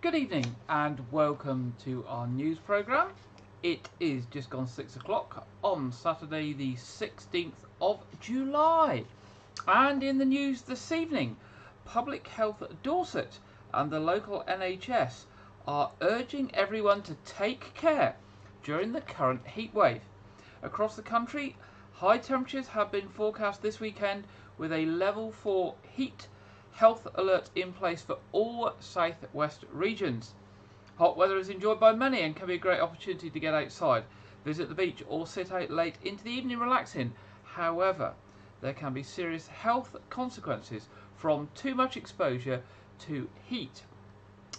Good evening and welcome to our news programme. It is just gone 6 o'clock on Saturday the 16th of July. And in the news this evening, Public Health Dorset and the local NHS are urging everyone to take care during the current heatwave. Across the country, high temperatures have been forecast this weekend with a level 4 heat health alert in place for all southwest regions. Hot weather is enjoyed by many and can be a great opportunity to get outside, visit the beach or sit out late into the evening relaxing. However, there can be serious health consequences from too much exposure to heat.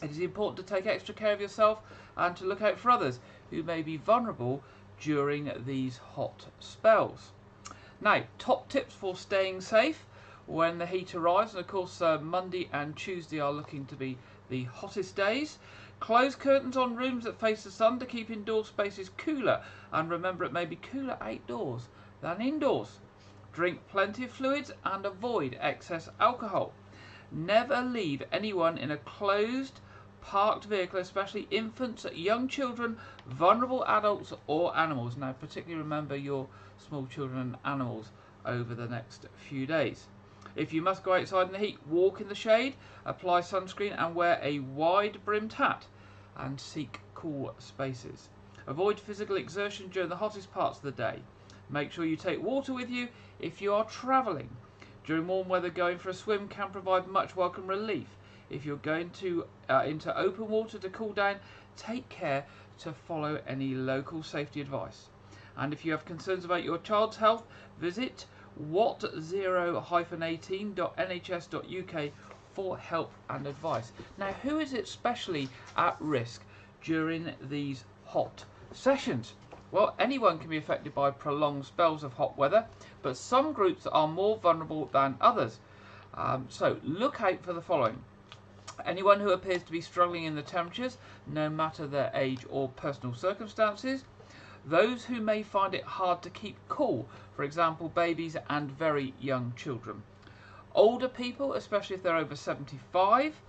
It is important to take extra care of yourself and to look out for others who may be vulnerable during these hot spells. Now, top tips for staying safe when the heat arrives, and of course Monday and Tuesday are looking to be the hottest days. Close curtains on rooms that face the sun to keep indoor spaces cooler, and remember it may be cooler outdoors than indoors. Drink plenty of fluids and avoid excess alcohol. Never leave anyone in a closed parked vehicle, especially infants, young children, vulnerable adults or animals. Now particularly remember your small children and animals over the next few days. If you must go outside in the heat, walk in the shade, apply sunscreen and wear a wide-brimmed hat and seek cool spaces. Avoid physical exertion during the hottest parts of the day. Make sure you take water with you if you are travelling. During warm weather, going for a swim can provide much welcome relief. If you're going into open water to cool down, take care to follow any local safety advice. And if you have concerns about your child's health, visit what0-18.nhs.uk for help and advice. Now, who is especially at risk during these hot sessions? Well, anyone can be affected by prolonged spells of hot weather, but some groups are more vulnerable than others. So look out for the following. Anyone who appears to be struggling in the temperatures, no matter their age or personal circumstances. Those who may find it hard to keep cool, for example babies and very young children. Older people, especially if they're over 75.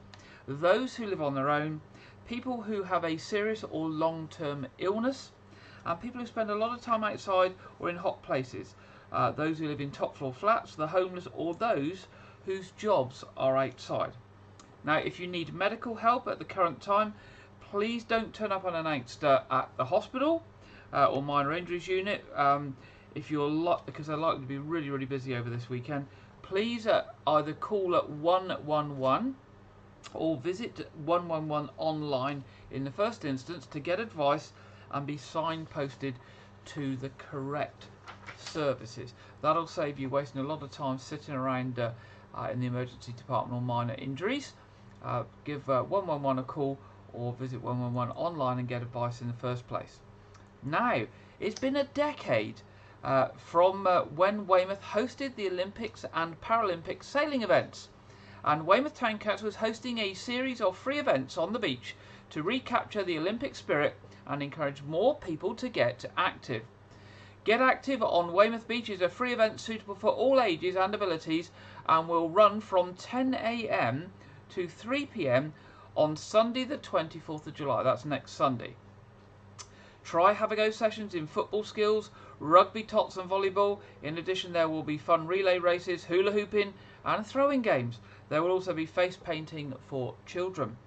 Those who live on their own. People who have a serious or long-term illness. And people who spend a lot of time outside or in hot places. Those who live in top floor flats, the homeless, or those whose jobs are outside. Now, if you need medical help at the current time, please don't turn up unannounced at the hospital or minor injuries unit because they're likely to be really busy over this weekend. Please either call at 111 or visit 111 online in the first instance to get advice and be signposted to the correct services. That'll save you wasting a lot of time sitting around in the emergency department on minor injuries. Give 111 a call or visit 111 online and get advice in the first place. Now, it's been a decade from when Weymouth hosted the Olympics and Paralympic sailing events, and Weymouth Town Council is hosting a series of free events on the beach to recapture the Olympic spirit and encourage more people to get active. Get Active on Weymouth Beach is a free event suitable for all ages and abilities and will run from 10 AM to 3 PM on Sunday the 24th of July, that's next Sunday. Try have-a-go sessions in football skills, rugby, tots and volleyball. In addition, there will be fun relay races, hula hooping and throwing games. There will also be face painting for children.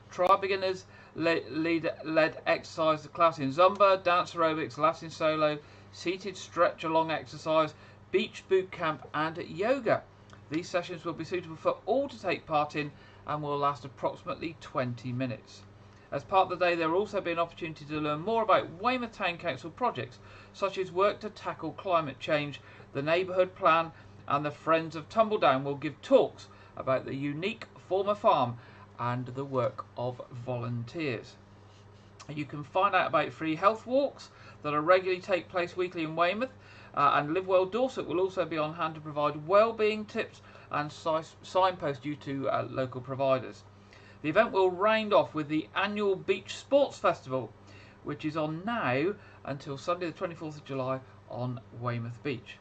Try beginners led exercise class in Zumba, dance aerobics, Latin solo, seated stretch along exercise, beach boot camp and yoga. These sessions will be suitable for all to take part in and will last approximately 20 minutes. As part of the day, there will also be an opportunity to learn more about Weymouth Town Council projects, such as work to tackle climate change, the neighbourhood plan, and the Friends of Tumbledown will give talks about the unique former farm and the work of volunteers. You can find out about free health walks that are regularly take place weekly in Weymouth, and Live Well Dorset will also be on hand to provide well-being tips and signpost you to local providers. The event will round off with the annual Beach Sports Festival, which is on now until Sunday the 24th of July on Weymouth Beach.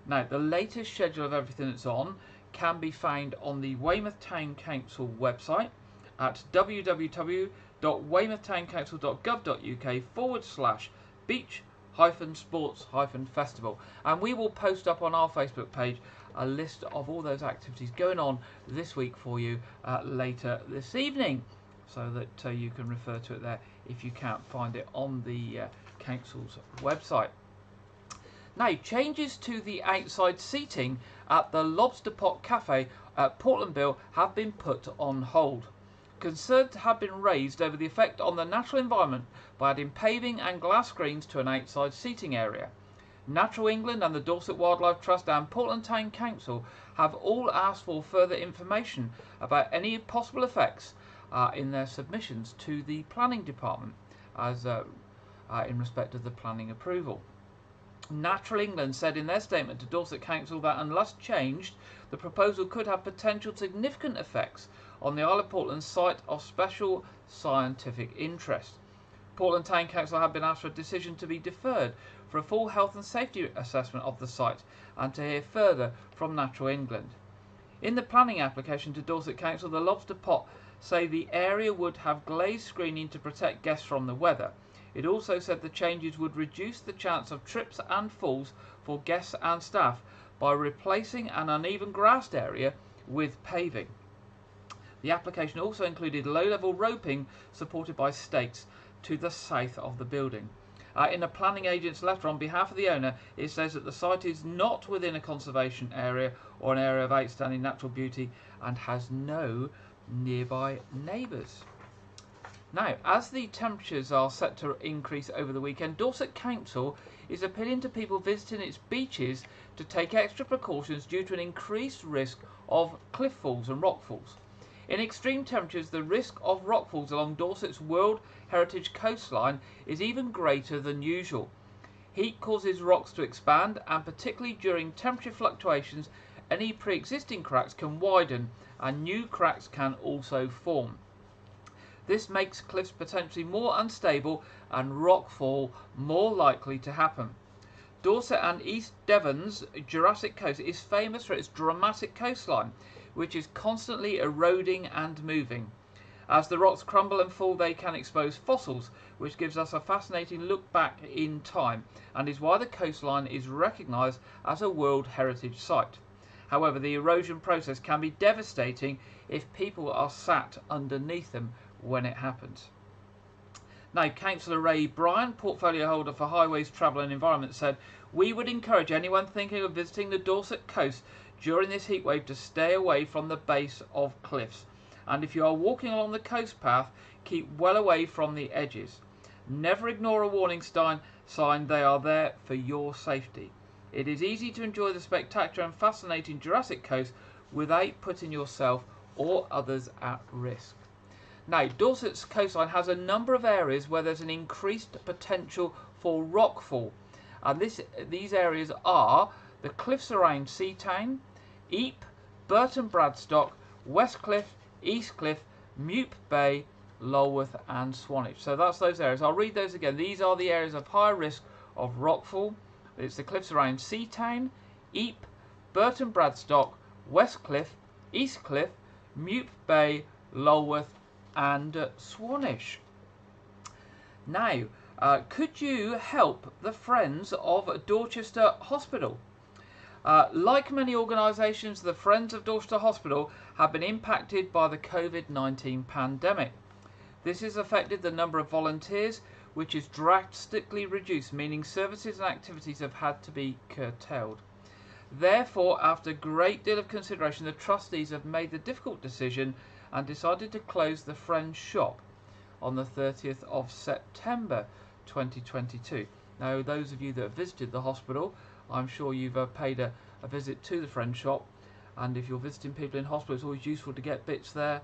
Now, the latest schedule of everything that's on can be found on the Weymouth Town Council website, at www.weymouthtown-council.gov.uk/beach-sports-festival, and we will post up on our Facebook page a list of all those activities going on this week for you later this evening, so that you can refer to it there if you can't find it on the council's website. Now, changes to the outside seating at the Lobster Pot Cafe at Portland Bill have been put on hold. Concerns have been raised over the effect on the natural environment by adding paving and glass screens to an outside seating area. Natural England and the Dorset Wildlife Trust and Portland Town Council have all asked for further information about any possible effects in their submissions to the Planning Department as in respect of the planning approval. Natural England said in their statement to Dorset Council that unless changed, the proposal could have potential significant effects on the Isle of Portland's site of special scientific interest. Portland Town Council have been asked for a decision to be deferred for a full health and safety assessment of the site and to hear further from Natural England. In the planning application to Dorset Council, the Lobster Pot say the area would have glazed screening to protect guests from the weather. It also said the changes would reduce the chance of trips and falls for guests and staff by replacing an uneven grassed area with paving. The application also included low-level roping supported by stakes to the south of the building. In a planning agent's letter on behalf of the owner, it says that the site is not within a conservation area or an area of outstanding natural beauty and has no nearby neighbours. Now, as the temperatures are set to increase over the weekend, Dorset Council is appealing to people visiting its beaches to take extra precautions due to an increased risk of cliff falls and rock falls. In extreme temperatures, the risk of rock falls along Dorset's World Heritage coastline is even greater than usual. Heat causes rocks to expand, and particularly during temperature fluctuations, any pre-existing cracks can widen and new cracks can also form. This makes cliffs potentially more unstable and rockfall more likely to happen. Dorset and East Devon's Jurassic Coast is famous for its dramatic coastline, which is constantly eroding and moving. As the rocks crumble and fall, they can expose fossils, which gives us a fascinating look back in time and is why the coastline is recognised as a World Heritage Site. However, the erosion process can be devastating if people are sat underneath them when it happens. Now, Councillor Ray Bryan, portfolio holder for Highways, Travel and Environment, said, "We would encourage anyone thinking of visiting the Dorset coast during this heatwave to stay away from the base of cliffs. And if you are walking along the coast path, keep well away from the edges. Never ignore a warning sign, they are there for your safety. It is easy to enjoy the spectacular and fascinating Jurassic Coast without putting yourself or others at risk." Now, Dorset's coastline has a number of areas where there's an increased potential for rockfall. And these areas are the cliffs around Seatown, Ype, Burton Bradstock, Westcliff, Eastcliff, Mute Bay, Lulworth and Swanage. So that's those areas. I'll read those again. These are the areas of high risk of rockfall. It's the cliffs around Seatown, Ype, Burton Bradstock, Westcliff, Eastcliff, Mute Bay, Lulworth and Swanage. Now, could you help the Friends of Dorchester Hospital? Like many organisations, the Friends of Dorchester Hospital have been impacted by the COVID-19 pandemic. This has affected the number of volunteers, which is drastically reduced, meaning services and activities have had to be curtailed. Therefore, after a great deal of consideration, the trustees have made the difficult decision and decided to close the Friends shop on the 30th of September 2022. Now, those of you that have visited the hospital, I'm sure you've paid a visit to the Friends shop, and if you're visiting people in hospital, it's always useful to get bits there.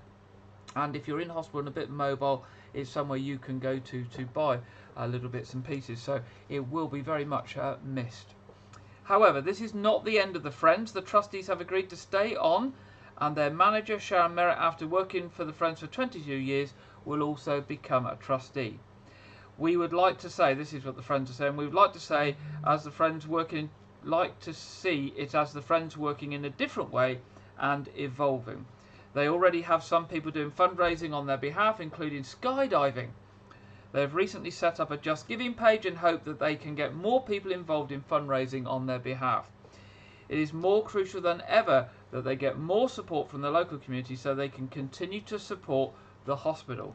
And if you're in hospital and a bit mobile, it's somewhere you can go to buy little bits and pieces, so it will be very much missed. However, this is not the end of the Friends. The trustees have agreed to stay on, and their manager, Sharon Merritt, after working for the Friends for 22 years, will also become a trustee. We would like to say, this is what the Friends are saying, we would like to say, as the Friends working, like to see it as the Friends working in a different way and evolving. They already have some people doing fundraising on their behalf, including skydiving. They have recently set up a Just Giving page and hope that they can get more people involved in fundraising on their behalf. It is more crucial than ever that they get more support from the local community so they can continue to support the hospital.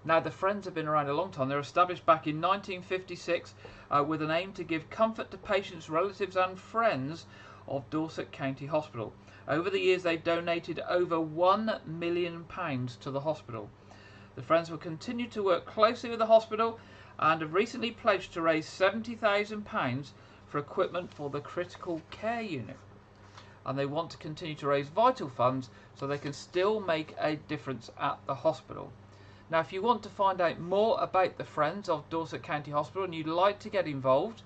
Now, the Friends have been around a long time. They were established back in 1956 with an aim to give comfort to patients, relatives and friends of Dorset County Hospital. Over the years, they've donated over £1 million to the hospital. The Friends will continue to work closely with the hospital and have recently pledged to raise £70,000 for equipment for the critical care unit. And they want to continue to raise vital funds so they can still make a difference at the hospital. Now, if you want to find out more about the Friends of Dorset County Hospital and you'd like to get involved,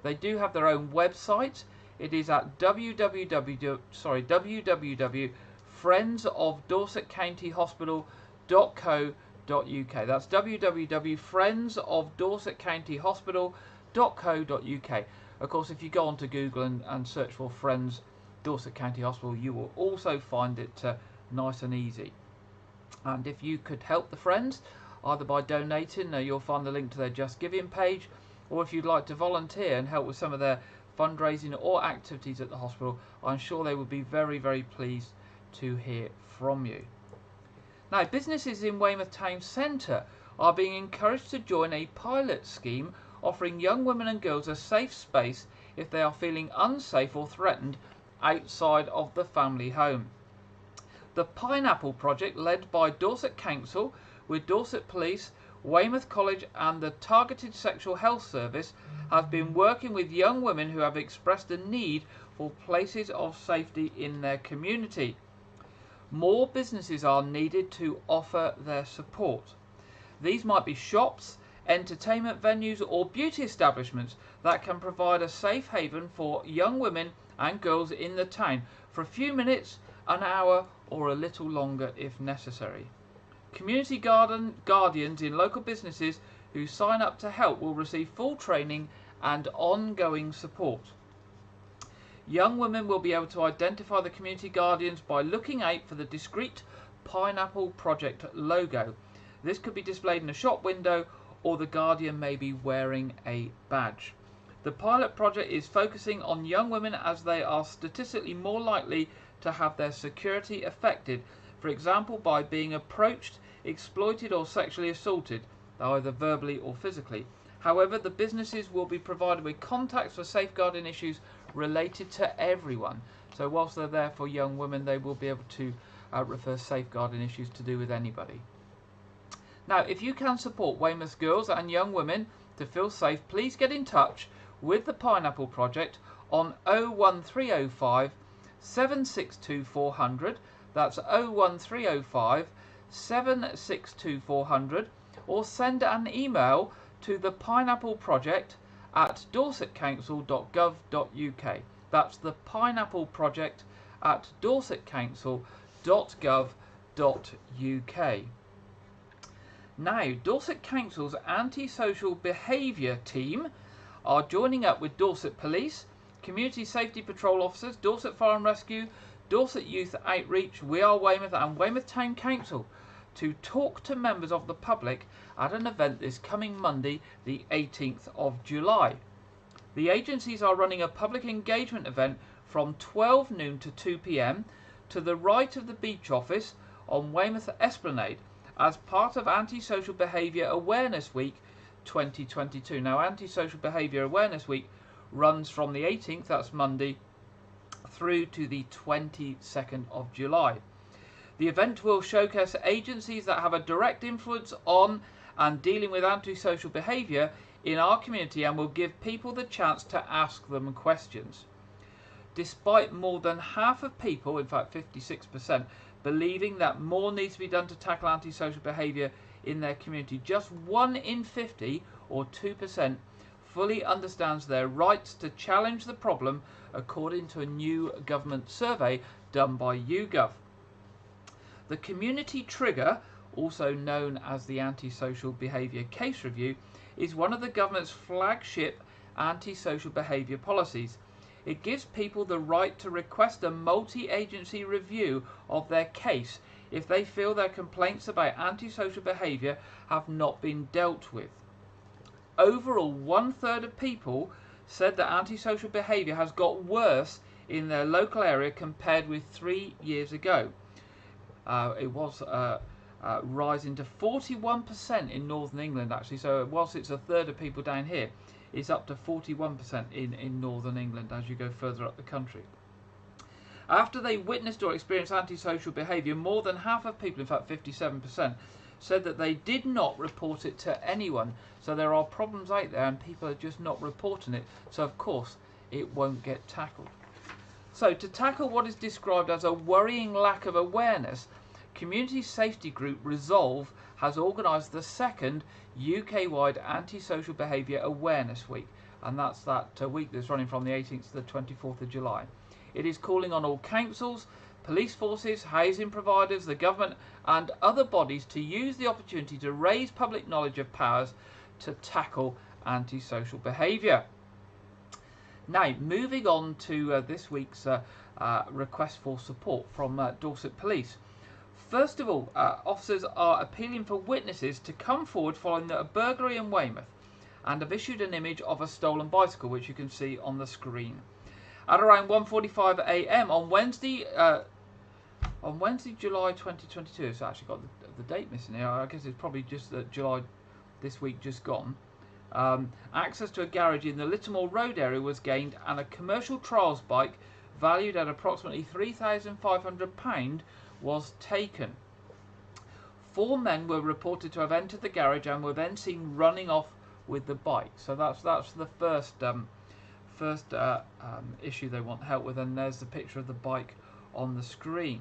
they do have their own website. It is at www.friendsofdorsetcountyhospital.co.uk. That's www.friendsofdorsetcountyhospital.co.uk. Of course, if you go onto Google and search for Friends Dorset County Hospital, you will also find it nice and easy. And if you could help the Friends, either by donating, you'll find the link to their Just Giving page, or if you'd like to volunteer and help with some of their fundraising or activities at the hospital, I'm sure they would be very, very pleased to hear from you. Now, businesses in Weymouth Town Centre are being encouraged to join a pilot scheme offering young women and girls a safe space if they are feeling unsafe or threatened outside of the family home. The Pineapple Project, led by Dorset Council with Dorset Police, Weymouth College and the Targeted Sexual Health Service, have been working with young women who have expressed a need for places of safety in their community. More businesses are needed to offer their support. These might be shops, entertainment venues or beauty establishments that can provide a safe haven for young women and girls in the town for a few minutes, an hour or a little longer if necessary. Community guardians in local businesses who sign up to help will receive full training and ongoing support. Young women will be able to identify the community guardians by looking out for the discreet Pineapple Project logo. This could be displayed in a shop window, or the guardian may be wearing a badge. The pilot project is focusing on young women as they are statistically more likely to have their security affected, for example by being approached, exploited or sexually assaulted, either verbally or physically. However, the businesses will be provided with contacts for safeguarding issues related to everyone. So whilst they're there for young women, they will be able to refer safeguarding issues to do with anybody. Now, if you can support Weymouth girls and young women to feel safe, please get in touch with the Pineapple Project on 01305 762 400. That's 01305 762 400, or send an email to the Pineapple Project at dorsetcouncil.gov.uk. That's the Pineapple Project at dorsetcouncil.gov.uk. Now, Dorset Council's anti-social behaviour team are joining up with Dorset Police, Community Safety Patrol Officers, Dorset Fire and Rescue, Dorset Youth Outreach, We Are Weymouth and Weymouth Town Council to talk to members of the public at an event this coming Monday, the 18th of July. The agencies are running a public engagement event from 12 noon to 2 p.m. to the right of the beach office on Weymouth Esplanade as part of Antisocial Behaviour Awareness Week 2022. Now, Antisocial Behaviour Awareness Week runs from the 18th, that's Monday, through to the 22nd of July. The event will showcase agencies that have a direct influence on and dealing with antisocial behaviour in our community and will give people the chance to ask them questions. Despite more than half of people, in fact 56%, believing that more needs to be done to tackle antisocial behaviour in their community, just 1 in 50, or 2%, fully understands their rights to challenge the problem, according to a new government survey done by YouGov. The Community Trigger, also known as the Antisocial Behaviour Case Review, is one of the government's flagship antisocial behaviour policies. It gives people the right to request a multi-agency review of their case if they feel their complaints about antisocial behaviour have not been dealt with. Overall, 1/3 of people said that antisocial behaviour has got worse in their local area compared with 3 years ago. It was rising to 41% in northern England, actually. So whilst it's 1/3 of people down here, it's up to 41% in northern England as you go further up the country. After they witnessed or experienced antisocial behaviour, more than half of people, in fact 57%, said that they did not report it to anyone. So there are problems out there and people are just not reporting it. So of course it won't get tackled. So to tackle what is described as a worrying lack of awareness, community safety group Resolve has organised the second UK-wide Antisocial Behaviour Awareness Week, and that's that week that's running from the 18th to the 24th of July. It is calling on all councils, police forces, housing providers, the government and other bodies to use the opportunity to raise public knowledge of powers to tackle antisocial behaviour. Now, moving on to this week's request for support from Dorset Police. First of all, officers are appealing for witnesses to come forward following a burglary in Weymouth and have issued an image of a stolen bicycle, which you can see on the screen. At around 1:45 a.m. on Wednesday, July 2022, it's actually got the date missing here. I guess it's probably just July this week just gone. Access to a garage in the Littermore Road area was gained and a commercial trials bike valued at approximately £3,500 was taken. 4 men were reported to have entered the garage and were then seen running off with the bike. So that's the first issue they want help with, and there's the picture of the bike on the screen.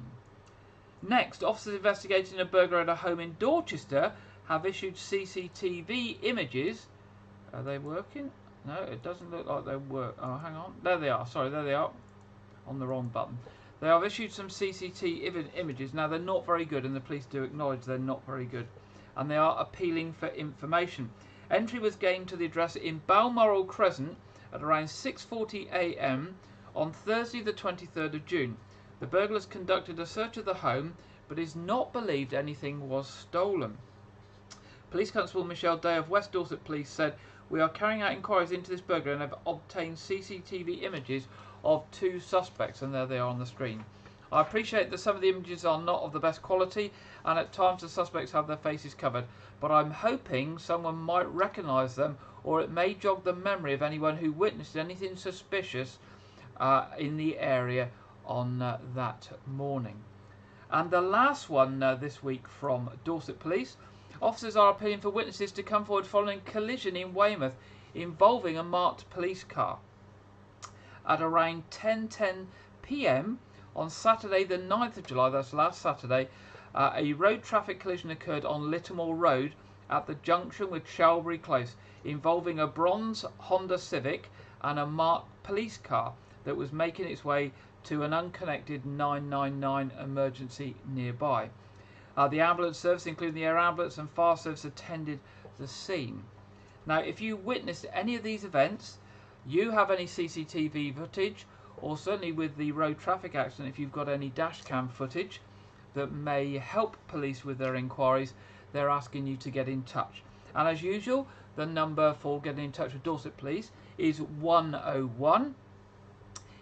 Next, officers investigating a burglary at a home in Dorchester have issued CCTV images. Are they working? No, it doesn't look like they work. Oh, hang on. There they are. Sorry, there they are. On the wrong button. They have issued some CCTV images. Now, they're not very good, and the police do acknowledge they're not very good. And they are appealing for information. Entry was gained to the address in Balmoral Crescent at around 6:40 a.m. on Thursday the 23rd of June. The burglars conducted a search of the home, but it is not believed anything was stolen. Police Constable Michelle Day of West Dorset Police said, "We are carrying out inquiries into this burglary and have obtained CCTV images of 2 suspects," and there they are on the screen. "I appreciate that some of the images are not of the best quality and at times the suspects have their faces covered, but I'm hoping someone might recognise them, or it may jog the memory of anyone who witnessed anything suspicious in the area on that morning." And the last one this week from Dorset Police. Officers are appealing for witnesses to come forward following a collision in Weymouth involving a marked police car. At around 10:10 p.m. on Saturday the 9th of July, that's last Saturday, a road traffic collision occurred on Littermore Road at the junction with Shalbury Close, involving a bronze Honda Civic and a marked police car that was making its way to an unconnected 999 emergency nearby. The ambulance service, including the air ambulance and fire service, attended the scene. Now, if you witnessed any of these events, you have any CCTV footage, or certainly with the road traffic accident, if you've got any dash cam footage that may help police with their inquiries, they're asking you to get in touch. And as usual, the number for getting in touch with Dorset Police is 101.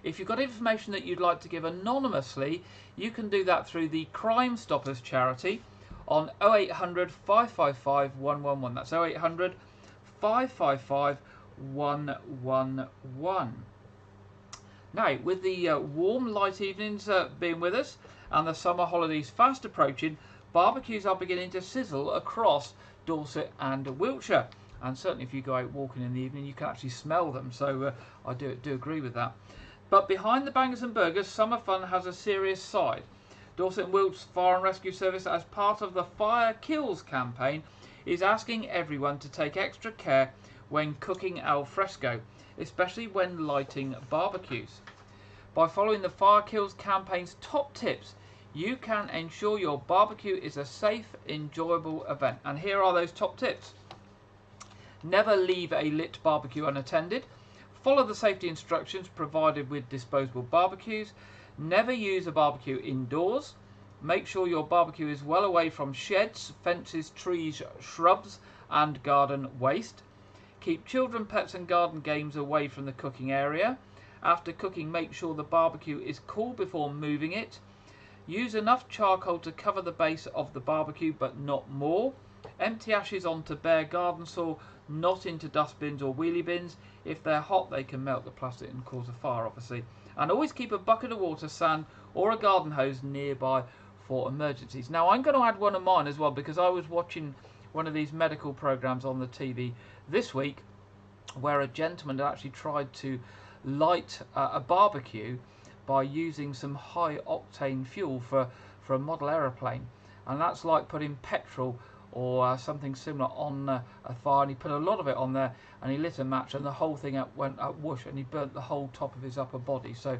If you've got information that you'd like to give anonymously, you can do that through the Crime Stoppers charity on 0800 555 111. That's 0800 555 111. Now, with the warm, light evenings being with us and the summer holidays fast approaching, barbecues are beginning to sizzle across Dorset and Wiltshire. And certainly if you go out walking in the evening, you can actually smell them. So I do agree with that. But behind the bangers and burgers, summer fun has a serious side. Dorset and Wilts Fire and Rescue Service, as part of the Fire Kills campaign, is asking everyone to take extra care when cooking al fresco, especially when lighting barbecues. By following the Fire Kills campaign's top tips, you can ensure your barbecue is a safe, enjoyable event. And here are those top tips. Never leave a lit barbecue unattended. Follow the safety instructions provided with disposable barbecues. Never use a barbecue indoors. Make sure your barbecue is well away from sheds, fences, trees, shrubs and garden waste. Keep children, pets and garden games away from the cooking area. After cooking, make sure the barbecue is cool before moving it. Use enough charcoal to cover the base of the barbecue, but not more. Empty ashes onto bare garden soil, not into dustbins or wheelie bins. If they're hot, they can melt the plastic and cause a fire, obviously. And always keep a bucket of water, sand or a garden hose nearby for emergencies. Now, I'm going to add one of mine as well, because I was watching one of these medical programs on the TV this week where a gentleman had actually tried to light a barbecue by using some high octane fuel for a model aeroplane, and that's like putting petrol or something similar on a fire, and he put a lot of it on there and he lit a match and the whole thing went up whoosh, and he burnt the whole top of his upper body. So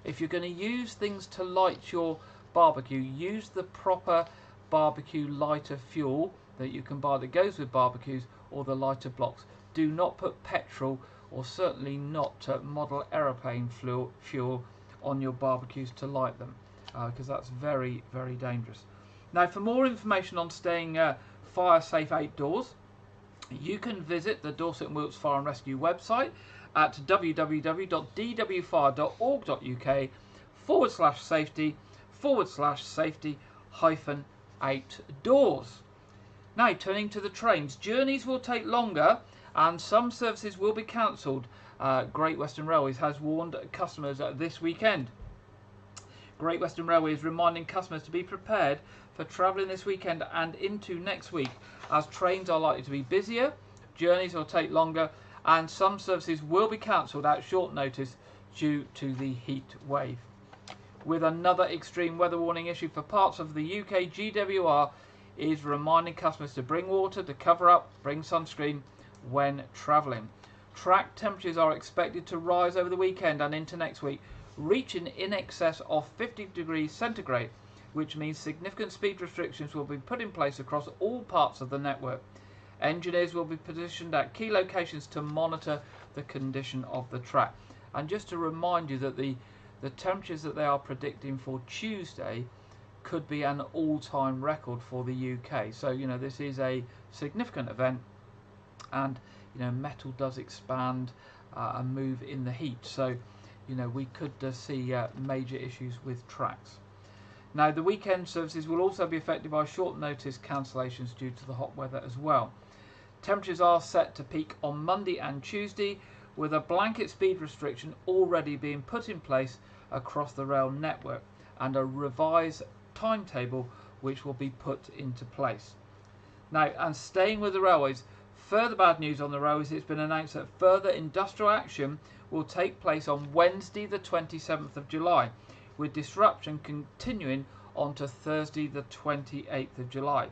if you're going to use things to light your barbecue, use the proper barbecue lighter fuel that you can buy that goes with barbecues, or the lighter blocks. Do not put petrol, or certainly not model aeroplane fuel on your barbecues to light them, because that's very, very dangerous. Now, for more information on staying fire safe outdoors, you can visit the Dorset and Wilts Fire and Rescue website at www.dwfire.org.uk/safety-outdoors. Now, turning to the trains, journeys will take longer and some services will be cancelled. Great Western Railways has warned customers this weekend. Great Western Railway is reminding customers to be prepared for travelling this weekend and into next week, as trains are likely to be busier, journeys will take longer, and some services will be cancelled at short notice due to the heat wave. With another extreme weather warning issued for parts of the UK, GWR is reminding customers to bring water, to cover up, bring sunscreen when travelling. Track temperatures are expected to rise over the weekend and into next week, reaching in excess of 50 degrees centigrade, which means significant speed restrictions will be put in place across all parts of the network. Engineers will be positioned at key locations to monitor the condition of the track. And just to remind you that the temperatures that they are predicting for Tuesday could be an all-time record for the UK. So, you know, this is a significant event, and, you know, metal does expand and move in the heat. So, you know, we could see major issues with tracks. Now, the weekend services will also be affected by short notice cancellations due to the hot weather as well. Temperatures are set to peak on Monday and Tuesday, with a blanket speed restriction already being put in place across the rail network, and a revised timetable which will be put into place. Now, and staying with the railways, further bad news on the railways. It's been announced that further industrial action will take place on Wednesday the 27th of July, with disruption continuing on to Thursday the 28th of July.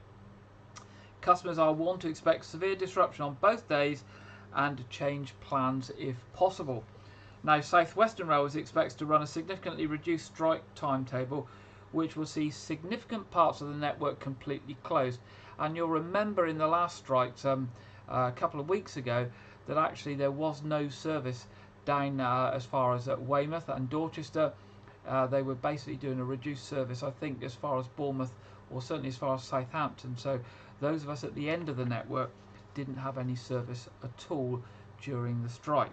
Customers are warned to expect severe disruption on both days and change plans if possible. Now, South Western Railways expects to run a significantly reduced strike timetable, which will see significant parts of the network completely closed. And you'll remember in the last strikes a couple of weeks ago that actually there was no service down as far as Weymouth and Dorchester. They were basically doing a reduced service, I think, as far as Bournemouth, or certainly as far as Southampton. So those of us at the end of the network didn't have any service at all during the strike.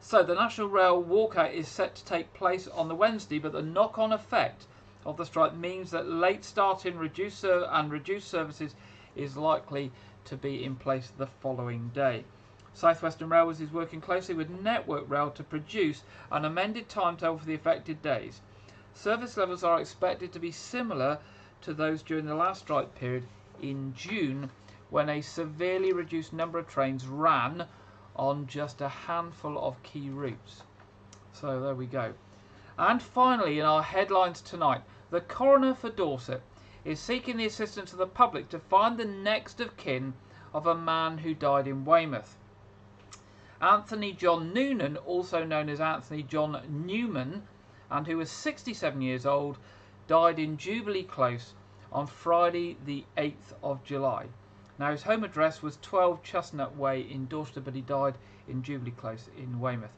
So the National Rail walkout is set to take place on the Wednesday, but the knock-on effect of the strike means that late starting reduced services is likely to be in place the following day. South Western Railways is working closely with Network Rail to produce an amended timetable for the affected days. Service levels are expected to be similar to those during the last strike period in June, when a severely reduced number of trains ran on just a handful of key routes. So there we go. And finally, in our headlines tonight, the coroner for Dorset is seeking the assistance of the public to find the next of kin of a man who died in Weymouth. Anthony John Noonan, also known as Anthony John Newman, and who was 67 years old, died in Jubilee Close on Friday the 8th of July. Now his home address was 12 Chestnut Way in Dorset, but he died in Jubilee Close in Weymouth.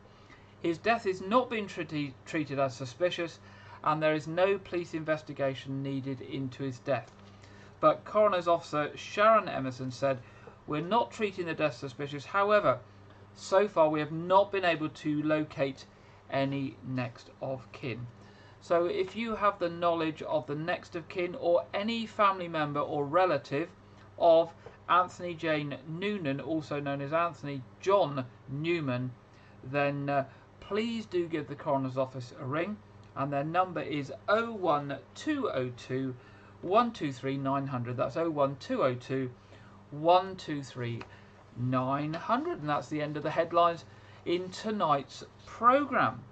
His death is not being treated as suspicious, and there is no police investigation needed into his death. But Coroner's Officer Sharon Emerson said, "We're not treating the death suspicious. However, so far we have not been able to locate any next of kin." So if you have the knowledge of the next of kin or any family member or relative of Anthony Jane Noonan, also known as Anthony John Newman, then please do give the Coroner's Office a ring, and their number is 01202 123 900. That's 01202 123 900, and that's the end of the headlines in tonight's programme.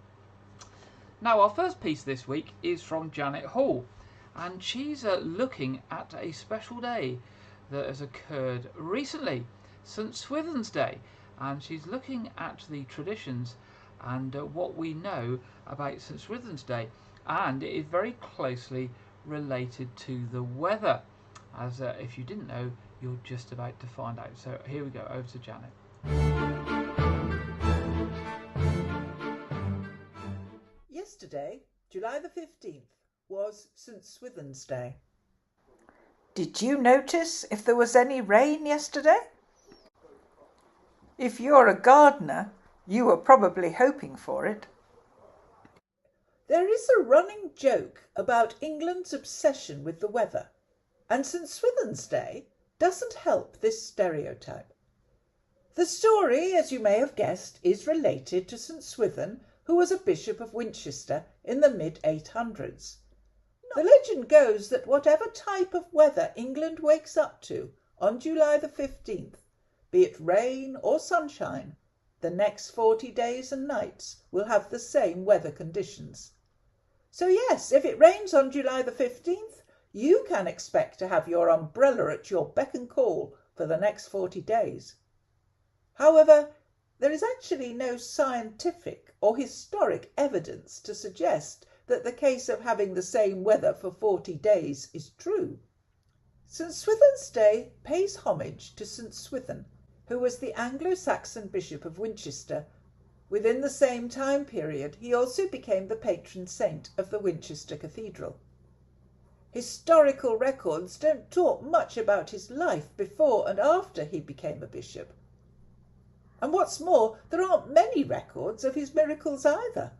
Now our first piece this week is from Janet Hall, and she's looking at a special day that has occurred recently, St Swithin's Day, and she's looking at the traditions and what we know about St Swithin's Day, and it is very closely related to the weather, as if you didn't know, you're just about to find out. So here we go, over to Janet. Yesterday, July the 15th, was St Swithin's Day. Did you notice if there was any rain yesterday? If you're a gardener, you were probably hoping for it. There is a running joke about England's obsession with the weather, and St Swithin's Day doesn't help this stereotype. The story, as you may have guessed, is related to St Swithin, who was a Bishop of Winchester in the mid-800s. The legend goes that whatever type of weather England wakes up to on July the 15th, be it rain or sunshine, the next 40 days and nights will have the same weather conditions. So yes, if it rains on July the 15th, you can expect to have your umbrella at your beck and call for the next 40 days. However, there is actually no scientific or historic evidence to suggest that the case of having the same weather for 40 days is true. St Swithin's Day pays homage to St Swithin, who was the Anglo-Saxon Bishop of Winchester. Within the same time period, he also became the patron saint of the Winchester Cathedral. Historical records don't talk much about his life before and after he became a bishop. And what's more, there aren't many records of his miracles either.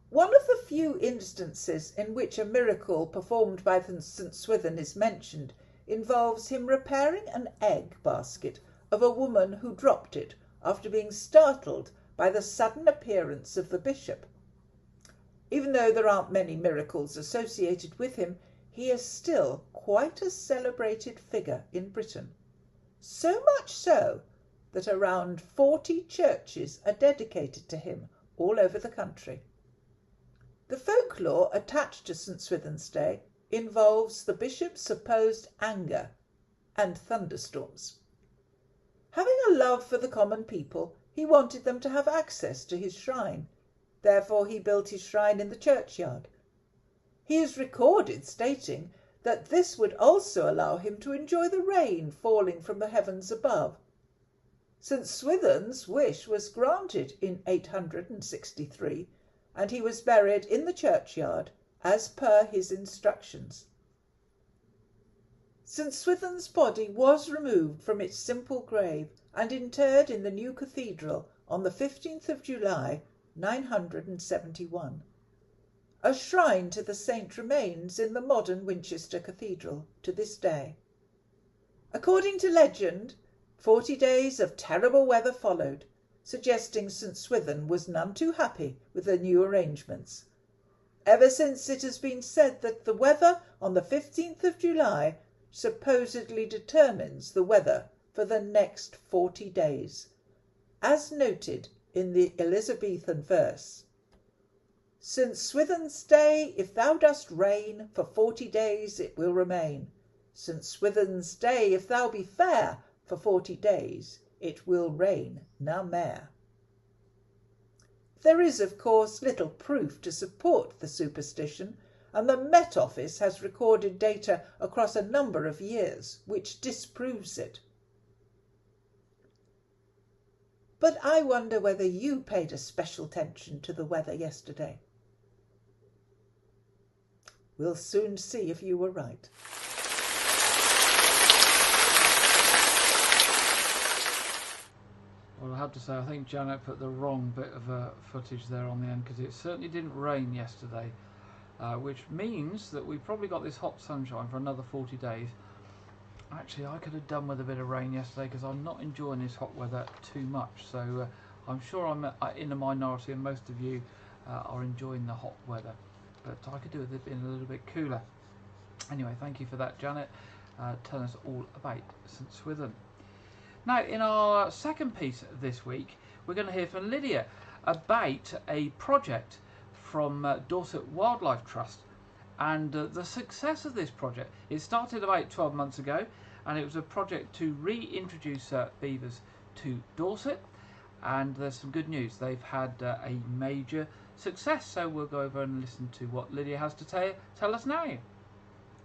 One of the few instances in which a miracle performed by St Swithin is mentioned involves him repairing an egg basket of a woman who dropped it after being startled by the sudden appearance of the bishop. Even though there aren't many miracles associated with him, he is still quite a celebrated figure in Britain. So much so that around 40 churches are dedicated to him all over the country. The folklore attached to St Swithin's Day involves the bishop's supposed anger and thunderstorms. Having a love for the common people, he wanted them to have access to his shrine. Therefore he built his shrine in the churchyard. He is recorded stating that this would also allow him to enjoy the rain falling from the heavens above. St Swithin's wish was granted in 863, and he was buried in the churchyard as per his instructions. St Swithin's body was removed from its simple grave and interred in the new cathedral on the 15th of July, 971. A shrine to the saint remains in the modern Winchester Cathedral to this day. According to legend, 40 days of terrible weather followed, suggesting St Swithin was none too happy with the new arrangements. Ever since it has been said that the weather on the 15th of July supposedly determines the weather for the next 40 days, as noted in the Elizabethan verse. St Swithin's Day, if thou dost reign, for 40 days it will remain. St Swithin's Day, if thou be fair, for 40 days it will rain na mair. There is, of course, little proof to support the superstition, and the Met Office has recorded data across a number of years which disproves it. But I wonder whether you paid a special attention to the weather yesterday. We'll soon see if you were right. Well, I have to say, I think Janet put the wrong bit of footage there on the end, because it certainly didn't rain yesterday, which means that we've probably got this hot sunshine for another 40 days. Actually, I could have done with a bit of rain yesterday, because I'm not enjoying this hot weather too much. So I'm sure I'm in the minority, and most of you are enjoying the hot weather. But I could do with it being a little bit cooler. Anyway, thank you for that, Janet. Telling us all about St Swithin. Now, in our second piece this week, we're going to hear from Lydia about a project from Dorset Wildlife Trust and the success of this project. It started about 12 months ago, and it was a project to reintroduce beavers to Dorset, and there's some good news. They've had a major success, so we'll go over and listen to what Lydia has to tell us now.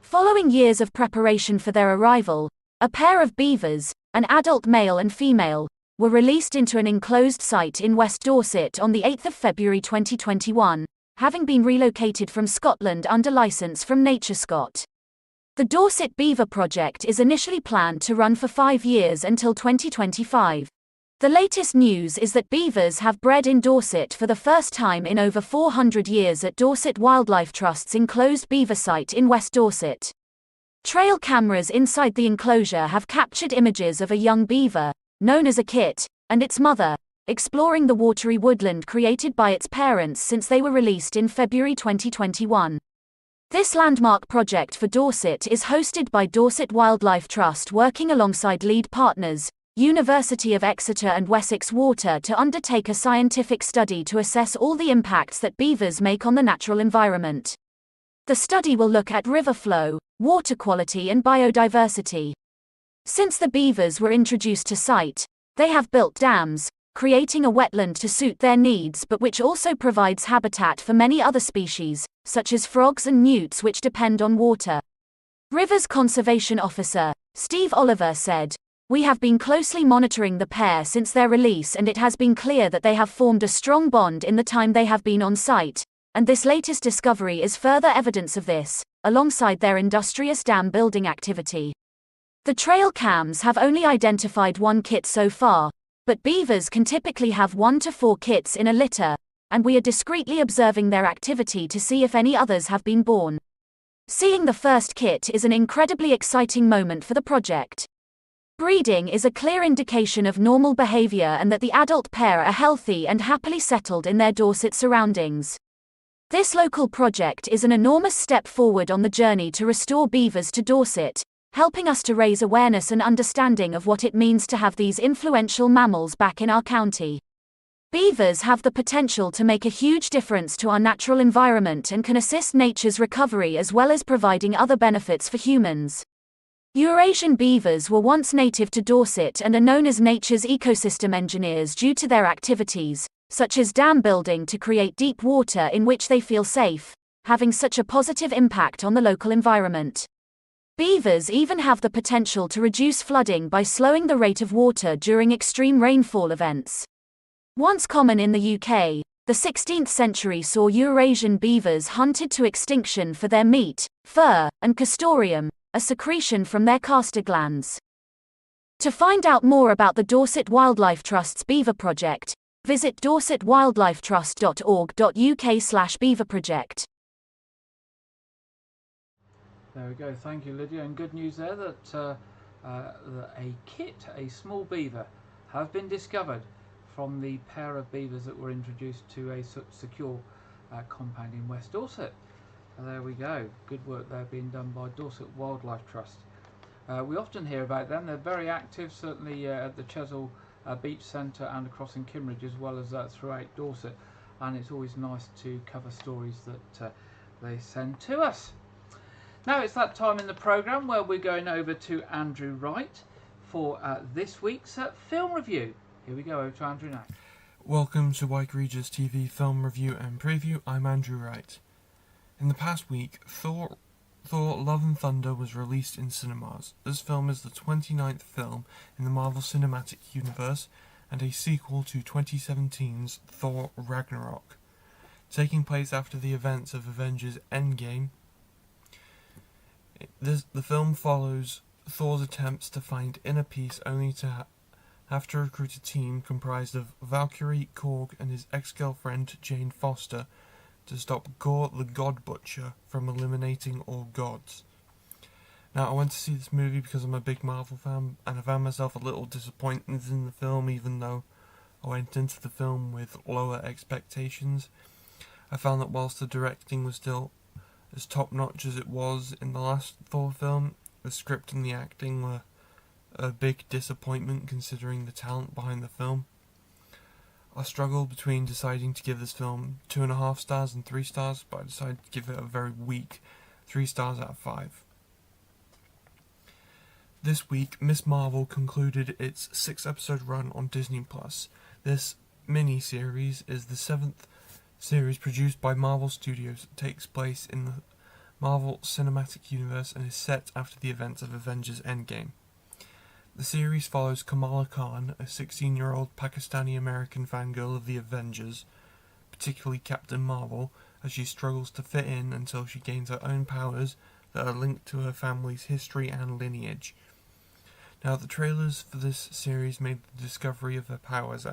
Following years of preparation for their arrival, a pair of beavers, an adult male and female, were released into an enclosed site in West Dorset on the 8th of February 2021, having been relocated from Scotland under licence from NatureScot. The Dorset Beaver Project is initially planned to run for 5 years until 2025. The latest news is that beavers have bred in Dorset for the first time in over 400 years at Dorset Wildlife Trust's enclosed beaver site in West Dorset. Trail cameras inside the enclosure have captured images of a young beaver, known as a kit, and its mother, exploring the watery woodland created by its parents since they were released in February 2021. This landmark project for Dorset is hosted by Dorset Wildlife Trust, working alongside lead partners, University of Exeter and Wessex Water, to undertake a scientific study to assess all the impacts that beavers make on the natural environment. The study will look at river flow, water quality and biodiversity. Since the beavers were introduced to site, they have built dams, creating a wetland to suit their needs, but which also provides habitat for many other species, such as frogs and newts, which depend on water. Rivers Conservation Officer Steve Oliver said, "We have been closely monitoring the pair since their release, and it has been clear that they have formed a strong bond in the time they have been on site, and this latest discovery is further evidence of this, alongside their industrious dam building activity." The trail cams have only identified one kit so far, but beavers can typically have 1 to 4 kits in a litter, and we are discreetly observing their activity to see if any others have been born. Seeing the first kit is an incredibly exciting moment for the project. Breeding is a clear indication of normal behavior and that the adult pair are healthy and happily settled in their Dorset surroundings. This local project is an enormous step forward on the journey to restore beavers to Dorset, helping us to raise awareness and understanding of what it means to have these influential mammals back in our county. Beavers have the potential to make a huge difference to our natural environment and can assist nature's recovery, as well as providing other benefits for humans. Eurasian beavers were once native to Dorset and are known as nature's ecosystem engineers due to their activities, such as dam building to create deep water in which they feel safe, having such a positive impact on the local environment. Beavers even have the potential to reduce flooding by slowing the rate of water during extreme rainfall events. Once common in the UK, the 16th century saw Eurasian beavers hunted to extinction for their meat, fur, and castoreum, a secretion from their castor glands. To find out more about the Dorset Wildlife Trust's Beaver Project, visit dorsetwildlifetrust.org.uk/beaverproject. There we go, thank you, Lydia. And good news there that a kit, a small beaver, has been discovered from the pair of beavers that were introduced to a secure compound in West Dorset. There we go, good work there being done by Dorset Wildlife Trust. We often hear about them. They're very active, certainly at the Chesil Beach Centre and across in Kimmeridge, as well as throughout Dorset, and it's always nice to cover stories that they send to us. Now it's that time in the programme where we're going over to Andrew Wright for this week's film review. Here we go, over to Andrew now. Welcome to Wyke Regis TV Film Review and Preview. I'm Andrew Wright. In the past week, Thor Love and Thunder was released in cinemas. This film is the 29th film in the Marvel Cinematic Universe and a sequel to 2017's Thor Ragnarok. Taking place after the events of Avengers Endgame, the film follows Thor's attempts to find inner peace only to have to recruit a team comprised of Valkyrie, Korg and his ex-girlfriend Jane Foster to stop Gore the God Butcher from eliminating all gods. Now, I went to see this movie because I'm a big Marvel fan, and I found myself a little disappointed in the film, even though I went into the film with lower expectations. I found that whilst the directing was still as top-notch as it was in the last Thor film, the script and the acting were a big disappointment considering the talent behind the film. I struggled between deciding to give this film 2.5 stars and 3 stars, but I decided to give it a very weak 3 stars out of 5. This week, Miss Marvel concluded its 6-episode run on Disney+. This mini-series is the 7th series produced by Marvel Studios that takes place in the Marvel Cinematic Universe and is set after the events of Avengers Endgame. The series follows Kamala Khan, a 16-year-old Pakistani-American fangirl of the Avengers, particularly Captain Marvel, as she struggles to fit in until she gains her own powers that are linked to her family's history and lineage. Now, the trailers for this series made the discovery of her powers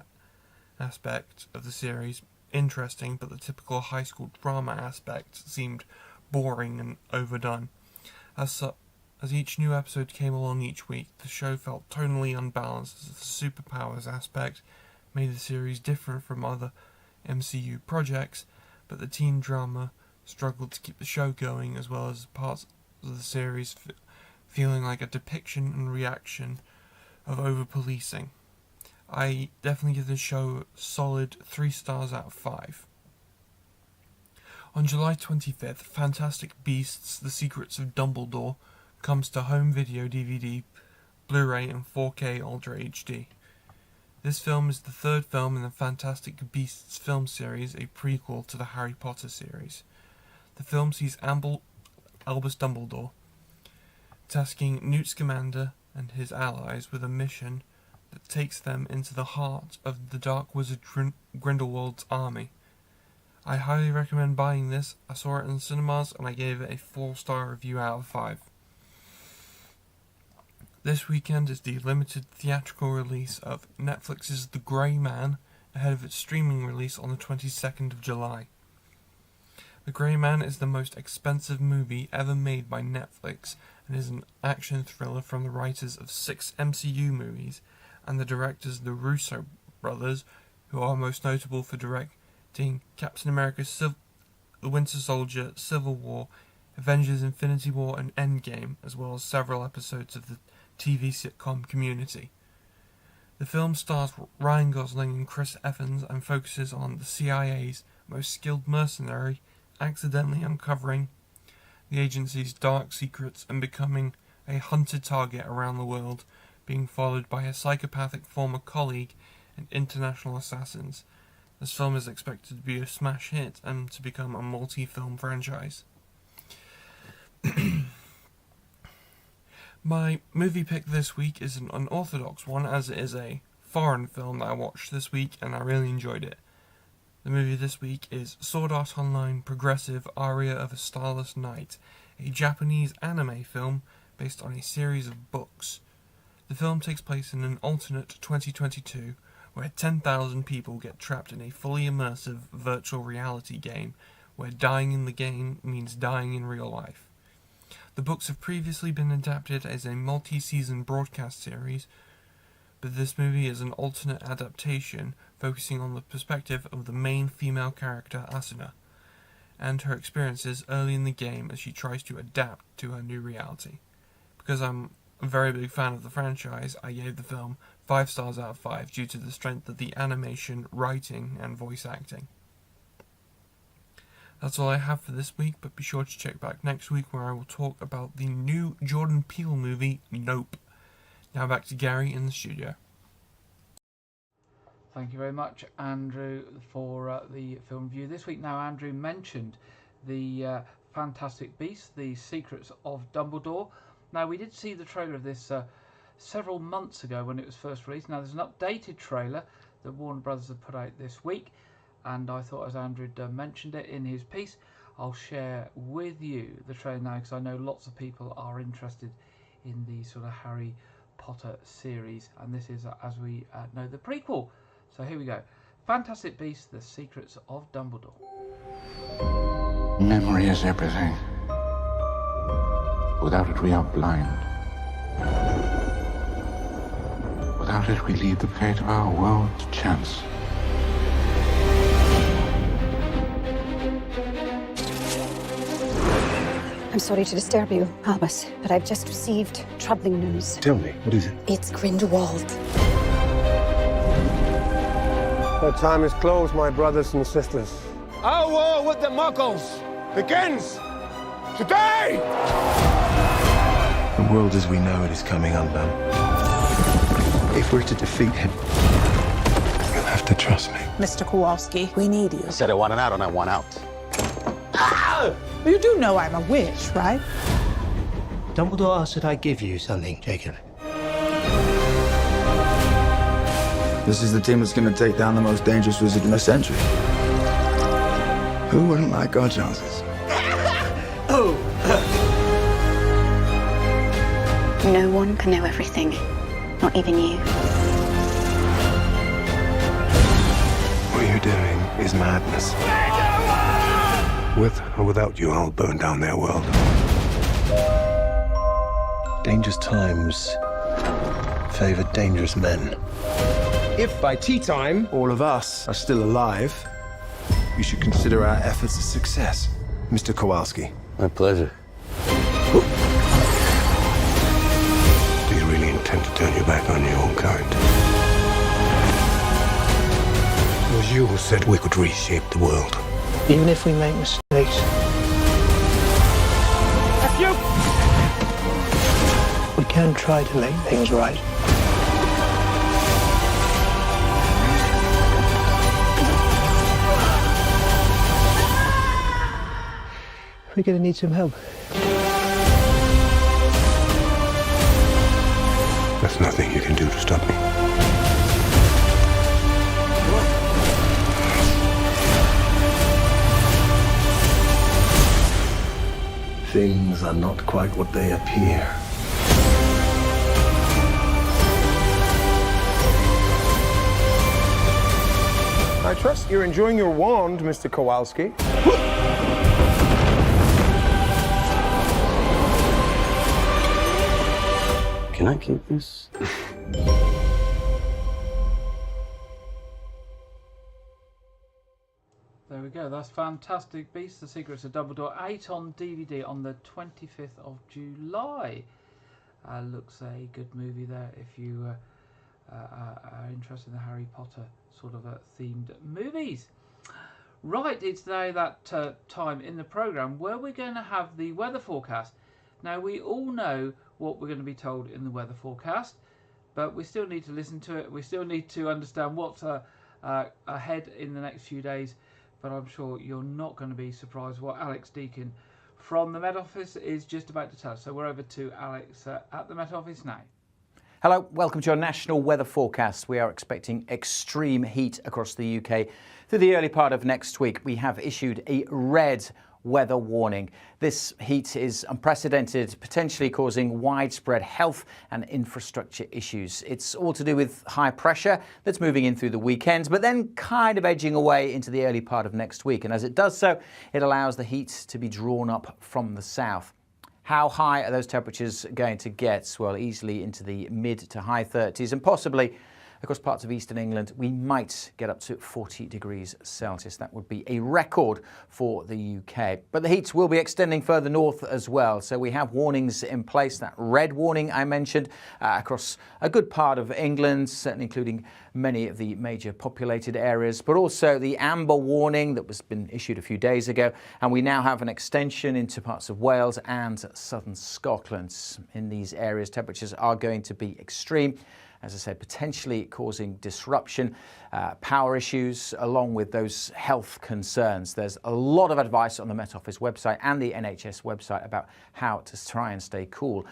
aspect of the series interesting, but the typical high school drama aspect seemed boring and overdone. As each new episode came along each week, the show felt tonally unbalanced as the superpowers aspect made the series different from other MCU projects, but the teen drama struggled to keep the show going, as well as parts of the series feeling like a depiction and reaction of over-policing. I definitely give this show a solid 3 stars out of 5. On July 25th, Fantastic Beasts: The Secrets of Dumbledore comes to home video DVD, Blu-ray and 4K Ultra HD. This film is the 3rd film in the Fantastic Beasts film series, a prequel to the Harry Potter series. The film sees Albus Dumbledore tasking Newt Scamander and his allies with a mission that takes them into the heart of the Dark Wizard Grindelwald's army. I highly recommend buying this. I saw it in cinemas and I gave it a 4-star review out of 5. This weekend is the limited theatrical release of Netflix's The Grey Man, ahead of its streaming release on the 22nd of July. The Grey Man is the most expensive movie ever made by Netflix and is an action thriller from the writers of 6 MCU movies and the directors the Russo brothers, who are most notable for directing Captain America The Winter Soldier, Civil War, Avengers Infinity War and Endgame, as well as several episodes of the TV sitcom Community. The film stars Ryan Gosling and Chris Evans and focuses on the CIA's most skilled mercenary accidentally uncovering the agency's dark secrets and becoming a hunted target around the world, being followed by a psychopathic former colleague and international assassins. This film is expected to be a smash hit and to become a multi-film franchise. My movie pick this week is an unorthodox one, as it is a foreign film that I watched this week and I really enjoyed it. The movie this week is Sword Art Online Progressive Aria of a Starless Night, a Japanese anime film based on a series of books. The film takes place in an alternate 2022 where 10,000 people get trapped in a fully immersive virtual reality game where dying in the game means dying in real life. The books have previously been adapted as a multi-season broadcast series, but this movie is an alternate adaptation focusing on the perspective of the main female character Asuna and her experiences early in the game as she tries to adapt to her new reality. Because I'm a very big fan of the franchise, I gave the film 5 stars out of 5 due to the strength of the animation, writing and voice acting. That's all I have for this week, but be sure to check back next week where I will talk about the new Jordan Peele movie, Nope. Now back to Gary in the studio. Thank you very much, Andrew, for the film review this week. Now, Andrew mentioned the Fantastic Beasts, The Secrets of Dumbledore. Now, we did see the trailer of this several months ago when it was first released. Now, there's an updated trailer that Warner Brothers have put out this week, and I thought, as Andrew mentioned it in his piece, I'll share with you the trailer now, because I know lots of people are interested in the sort of Harry Potter series, and this is, as we know, the prequel. So here we go. Fantastic Beasts, The Secrets of Dumbledore. Memory is everything. Without it, we are blind. Without it, we leave the fate of our world to chance. I'm sorry to disturb you, Albus, but I've just received troubling news. Tell me, what is it? It's Grindelwald. Our time is closed, my brothers and sisters. Our war with the Muggles begins today! The world as we know it is coming undone. If we're to defeat him, you'll have to trust me. Mr. Kowalski, we need you. I said I want an out and I want out. You do know I'm a witch, right? Dumbledore asked that I give you something, Jacob. This is the team that's going to take down the most dangerous wizard in a century. Who wouldn't like our chances? No one can know everything, not even you. What you're doing is madness. With or without you, I'll burn down their world. Dangerous times favor dangerous men. If by tea time, All of us are still alive. You should consider our efforts a success. Mr. Kowalski. my pleasure. Do you really intend to turn your back on your own kind? It was you who said we could reshape the world. Even if we make mistakes, we can try to make things right. We're gonna need some help. There's nothing you can do to stop me. Things are not quite what they appear. I trust you're enjoying your wand, Mr. Kowalski. Can I keep this? There we go. That's Fantastic Beasts: The Secrets of Dumbledore, 8 on DVD on the 25th of July. Looks a good movie there if you are interested in the Harry Potter sort of themed movies. Right, it's now that time in the programme where we're going to have the weather forecast. Now, we all know what we're going to be told in the weather forecast, but we still need to listen to it. We still need to understand what's ahead in the next few days. But I'm sure you're not going to be surprised what Alex Deakin from the Met Office is just about to tell us. So we're over to Alex at the Met Office now. Hello, welcome to your national weather forecast. We are expecting extreme heat across the UK through the early part of next week. We have issued a red weather warning. This heat is unprecedented, potentially causing widespread health and infrastructure issues. It's all to do with high pressure that's moving in through the weekend, but then kind of edging away into the early part of next week. And as it does so, it allows the heat to be drawn up from the south. How high are those temperatures going to get? Well, easily into the mid to high 30s, and possibly across parts of eastern England, we might get up to 40 degrees Celsius. That would be a record for the UK. But the heat will be extending further north as well. So we have warnings in place. That red warning I mentioned across a good part of England, certainly including many of the major populated areas, but also the amber warning that was been issued a few days ago. And we now have an extension into parts of Wales and southern Scotland. In these areas, temperatures are going to be extreme. as I said, potentially causing disruption, power issues, along with those health concerns. There's a lot of advice on the Met Office website and the NHS website about how to try and stay cool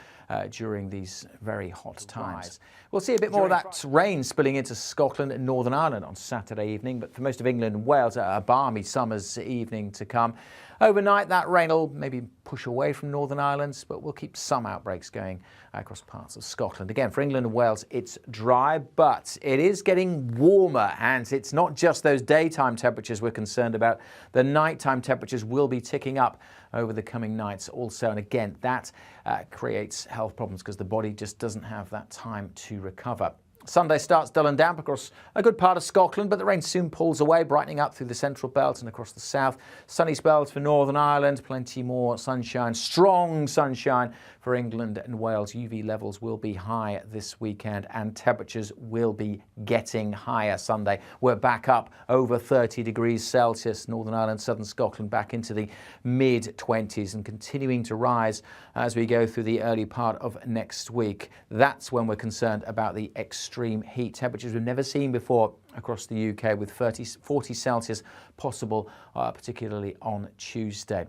during these very hot times. We'll see a bit more of that rain spilling into Scotland and Northern Ireland on Saturday evening, but for most of England and Wales, a balmy summer's evening to come. Overnight, that rain will maybe push away from Northern Ireland, but we'll keep some outbreaks going across parts of Scotland. Again, for England and Wales, it's dry, but it is getting warmer, and it's not just those daytime temperatures we're concerned about. The nighttime temperatures will be ticking up over the coming nights also, and again, that creates health problems because the body just doesn't have that time to recover. Sunday starts dull and damp across a good part of Scotland, but the rain soon pulls away, brightening up through the central belt and across the south. Sunny spells for Northern Ireland, plenty more sunshine, strong sunshine for England and Wales. UV levels will be high this weekend and temperatures will be getting higher Sunday. We're back up over 30 degrees Celsius. Northern Ireland, southern Scotland back into the mid-20s and continuing to rise as we go through the early part of next week. That's when we're concerned about the extreme heat. Temperatures we've never seen before across the UK, with 40 Celsius possible, particularly on Tuesday.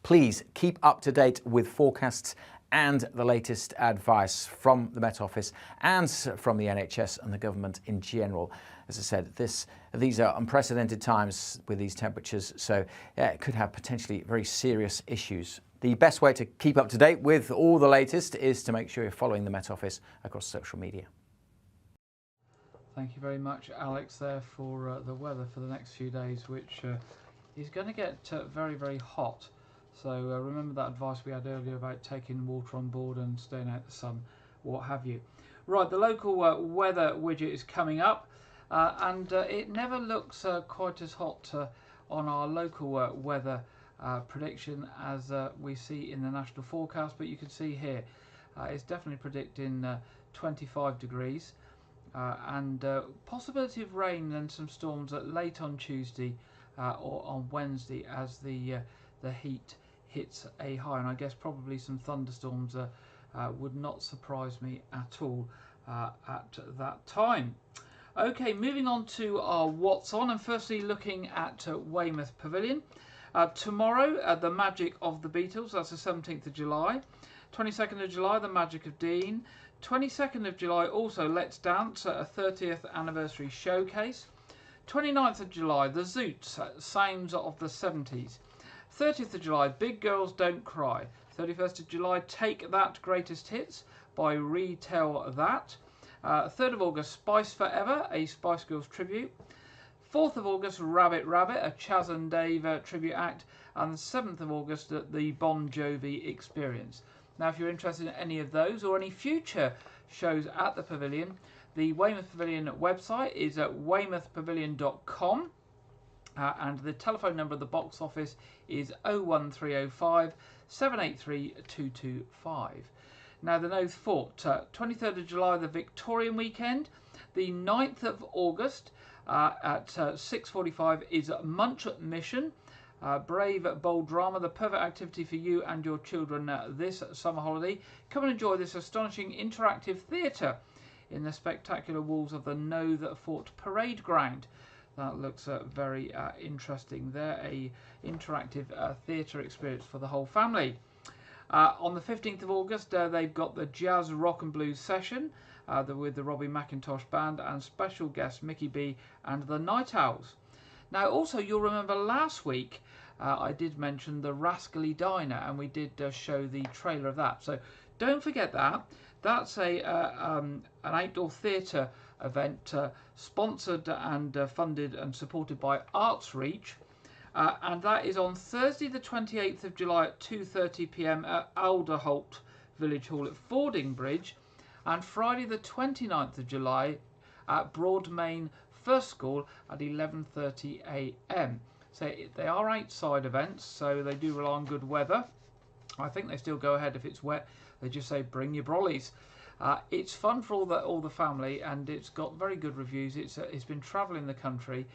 Please keep up to date with forecasts and the latest advice from the Met Office and from the NHS and the government in general. As I said, these are unprecedented times with these temperatures, so it could have potentially very serious issues. The best way to keep up to date with all the latest is to make sure you're following the Met Office across social media. Thank you very much, Alex, there for the weather for the next few days, which is going to get very, very hot. So remember that advice we had earlier about taking water on board and staying out the sun, what have you. Right, the local weather widget is coming up, and it never looks quite as hot on our local weather prediction as we see in the national forecast, but you can see here it's definitely predicting 25 degrees. And possibility of rain and some storms late on Tuesday or on Wednesday as the heat hits a high, and I guess probably some thunderstorms would not surprise me at all at that time. Okay, moving on to our what's on, and firstly looking at Weymouth Pavilion. Tomorrow, the Magic of the Beatles, that's the 17th of July. 22nd of July, the Magic of Dean. 22nd of July, also Let's Dance, a 30th anniversary showcase. 29th of July, The Zoots, Sounds of the 70s. 30th of July, Big Girls Don't Cry. 31st of July, Take That, Greatest Hits by Retell That. 3rd of August, Spice Forever, a Spice Girls tribute. 4th of August, Rabbit Rabbit, a Chaz and Dave tribute act. And the 7th of August, the Bon Jovi Experience. Now, if you're interested in any of those or any future shows at the Pavilion, the Weymouth Pavilion website is at weymouthpavilion.com, and the telephone number of the box office is 01305 783 225. Now, the Nose Fort, 23rd of July, the Victorian weekend. The 9th of August at 6:45 is Munch Mission. Brave, bold drama, the perfect activity for you and your children this summer holiday. Come and enjoy this astonishing interactive theatre in the spectacular walls of the Nothe Fort Parade Ground. That looks very interesting there, a interactive theatre experience for the whole family. On the 15th of August, they've got the Jazz Rock and Blues session with the Robbie McIntosh Band and special guest Mickey B and the Night Owls. Now, also, you'll remember last week I did mention the Rascally Diner, and we did show the trailer of that. So don't forget that. That's an outdoor theatre event sponsored and funded and supported by Arts Reach. And that is on Thursday the 28th of July at 2:30 p.m. at Alderholt Village Hall at Fordingbridge, and Friday the 29th of July at Broadmain First School at 11:30 a.m. So they are outside events, so they do rely on good weather. I think they still go ahead if it's wet. They just say bring your brollies. It's fun for all the family, and it's got very good reviews. It's been travelling the country,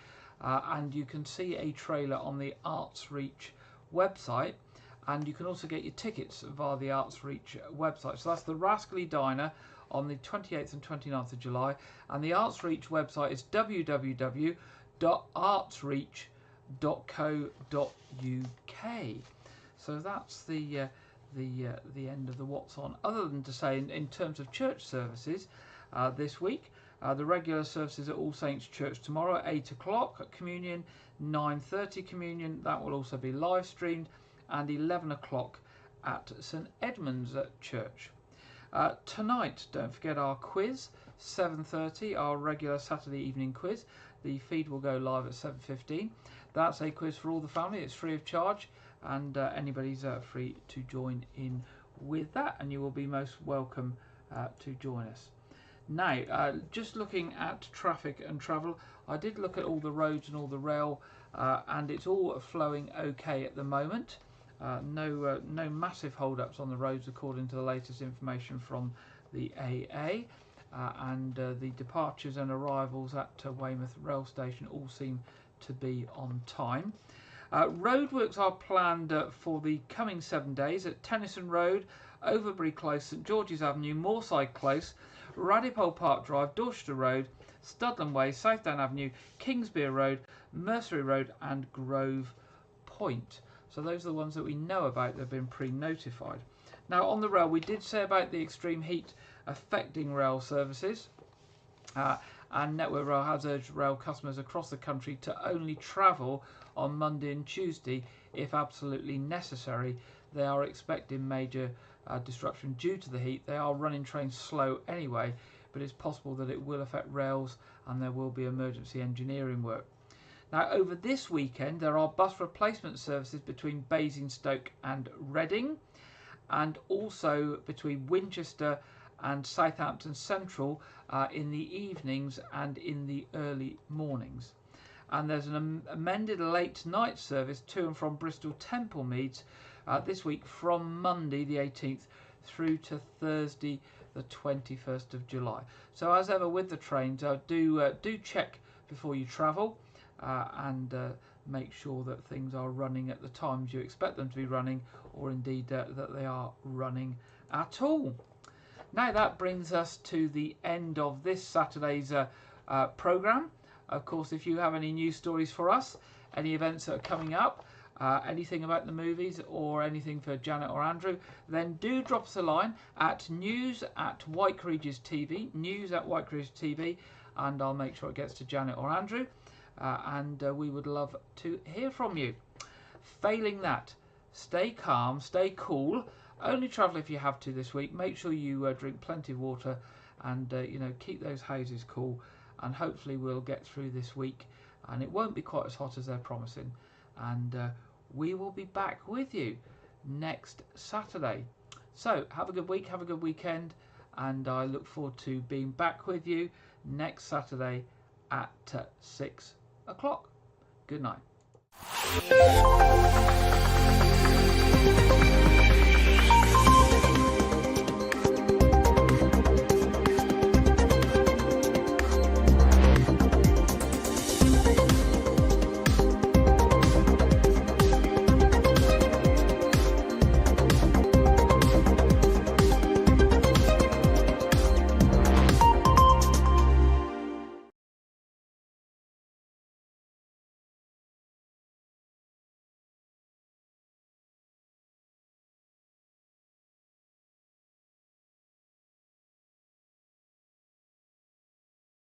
and you can see a trailer on the Arts Reach website, and you can also get your tickets via the Arts Reach website. So that's the Rascally Diner on the 28th and 29th of July, and the Arts Reach website is www.artsreach.co.uk. So that's the end of the what's on. Other than to say, in terms of church services this week, the regular services at All Saints Church tomorrow at 8 o'clock, communion, 9:30 communion, that will also be live streamed, and 11 o'clock at St Edmund's Church. Tonight, don't forget our quiz, 7:30, our regular Saturday evening quiz. The feed will go live at 7:15. That's a quiz for all the family. It's free of charge, and anybody's free to join in with that, and you will be most welcome to join us. Now, just looking at traffic and travel, I did look at all the roads and all the rail, and it's all flowing okay at the moment. No massive hold-ups on the roads according to the latest information from the AA, and the departures and arrivals at Weymouth rail station all seem to be on time. Roadworks are planned for the coming 7 days at Tennyson Road, Overbury Close, St George's Avenue, Moorside Close, Radipole Park Drive, Dorset Road, Studland Way, Southdown Avenue, Kingsbere Road, Mercery Road and Grove Point. So those are the ones that we know about that have been pre-notified. Now on the rail, we did say about the extreme heat affecting rail services, and Network Rail has urged rail customers across the country to only travel on Monday and Tuesday if absolutely necessary. They are expecting major disruption due to the heat. They are running trains slow anyway, but it's possible that it will affect rails and there will be emergency engineering work. Now over this weekend there are bus replacement services between Basingstoke and Reading, and also between Winchester and Southampton Central in the evenings and in the early mornings. And there's an amended late night service to and from Bristol Temple Meads this week from Monday the 18th through to Thursday the 21st of July. So as ever with the trains, do check before you travel and make sure that things are running at the times you expect them to be running, or indeed that they are running at all. Now that brings us to the end of this Saturday's programme. Of course, if you have any news stories for us, any events that are coming up, anything about the movies or anything for Janet or Andrew, then do drop us a line at news@Wyke Regis TV, news@Wyke Regis TV, and I'll make sure it gets to Janet or Andrew, and we would love to hear from you. Failing that, stay calm, stay cool, only travel if you have to this week. Make sure you drink plenty of water, and keep those houses cool, and hopefully we'll get through this week and it won't be quite as hot as they're promising, and we will be back with you next Saturday. So have a good week, have a good weekend, and I look forward to being back with you next Saturday at 6 o'clock. Good night.